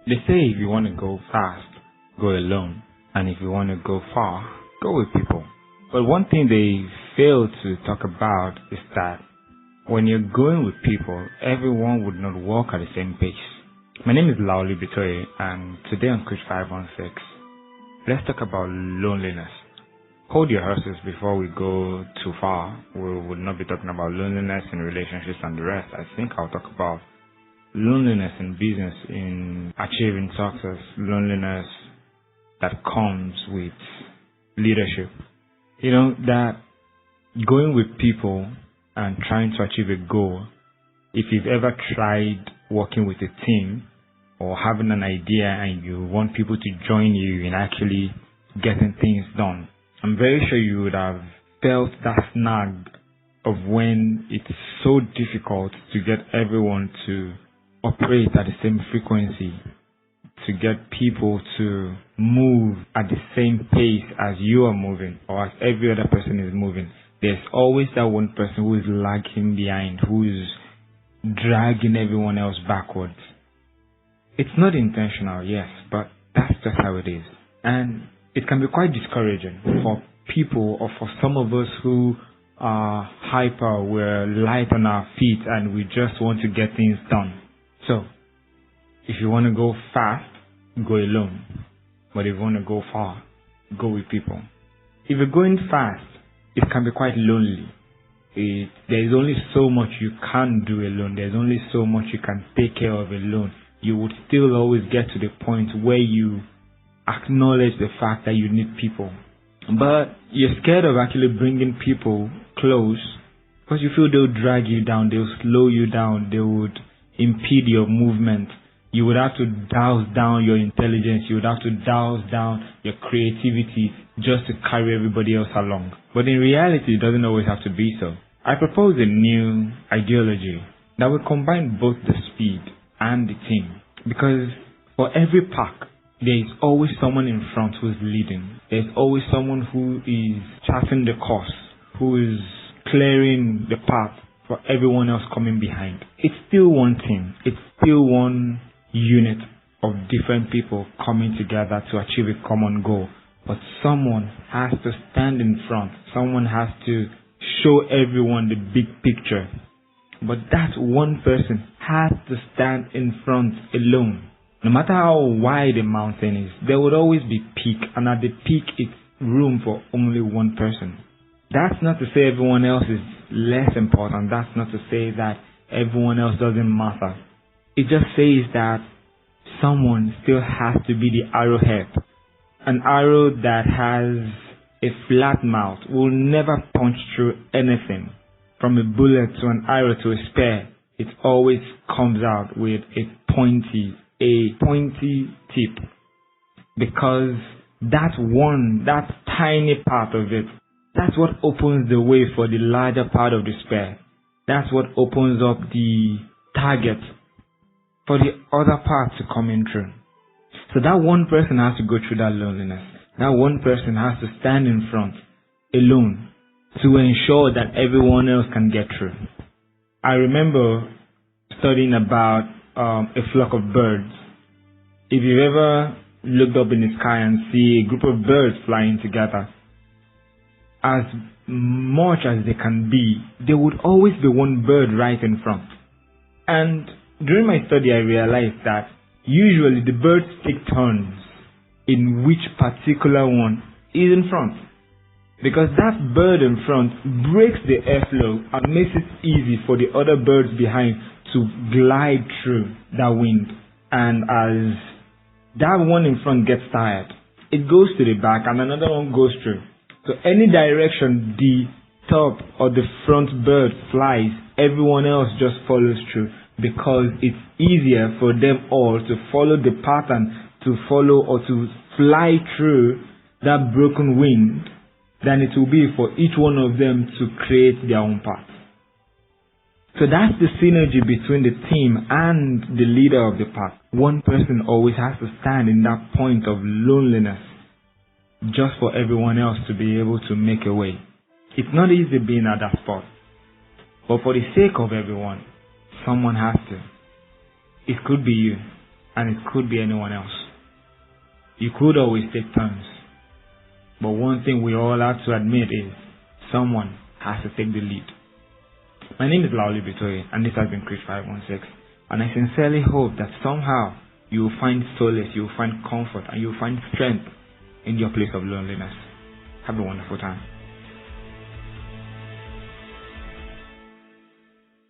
They say if you want to go fast, go alone. And if you want to go far, go with people. But one thing they fail to talk about is that when you're going with people, everyone would not walk at the same pace. My name is Lauli Bitoye, and today on Coach 516, let's talk about loneliness. Hold your horses before we go too far. We will not be talking about loneliness in relationships and the rest. I think I'll talk about loneliness in business, in achieving success, loneliness that comes with leadership. You know, that going with people and trying to achieve a goal, if you've ever tried working with a team or having an idea and you want people to join you in actually getting things done, I'm very sure you would have felt that snag of when it's so difficult to get everyone to operate at the same frequency, to get people to move at the same pace as you are moving or as every other person is moving. There's always that one person who is lagging behind, who is dragging everyone else backwards. It's not intentional, yes, but that's just how it is. And it can be quite discouraging for people or for some of us who are hyper, we're light on our feet and we just want to get things done. So, if you want to go fast, go alone. But if you want to go far, go with people. If you're going fast, it can be quite lonely. There's only so much you can do alone. There's only so much you can take care of alone. You would still always get to the point where you acknowledge the fact that you need people. But you're scared of actually bringing people close because you feel they'll drag you down, they'll slow you down, they would impede your movement. You would have to douse down your intelligence. You would have to douse down your creativity just to carry everybody else along. But in reality, it doesn't always have to be so. I propose a new ideology that will combine both the speed and the team. Because for every pack, there is always someone in front who is leading. There's always someone who is charting the course, who is clearing the path for everyone else coming behind. It's still one team. It's still one unit of different people coming together to achieve a common goal. But someone has to stand in front. Someone has to show everyone the big picture. But that one person has to stand in front alone. No matter how wide a mountain is, there would always be peak, and at the peak it's room for only one person. That's not to say everyone else is less important. That's not to say that everyone else doesn't matter. It just says that someone still has to be the arrowhead. An arrow that has a flat mouth will never punch through anything. From a bullet to an arrow to a spear, it always comes out with a pointy tip. Because that tiny part of it, that's what opens the way for the larger part of the spear. That's what opens up the target for the other part to come in through. So that one person has to go through that loneliness. That one person has to stand in front alone to ensure that everyone else can get through. I remember studying about a flock of birds. If you've ever looked up in the sky and see a group of birds flying together, as much as they can be, there would always be one bird right in front. And during my study, I realized that usually the birds take turns in which particular one is in front. Because that bird in front breaks the airflow and makes it easy for the other birds behind to glide through that wind. And as that one in front gets tired, it goes to the back and another one goes through. So any direction the top or the front bird flies, everyone else just follows through, because it's easier for them all to follow the pattern, to follow or to fly through that broken wind, than it will be for each one of them to create their own path. So that's the synergy between the team and the leader of the pack. One person always has to stand in that point of loneliness just for everyone else to be able to make a way. It's not easy being at that spot. But for the sake of everyone, someone has to. It could be you. and it could be anyone else. You could always take turns. But one thing we all have to admit is someone has to take the lead. My name is Laoli Bitoye, and this has been Chris 516. And I sincerely hope that somehow you will find solace, you will find comfort, and you will find strength in your place of loneliness. Have a wonderful time.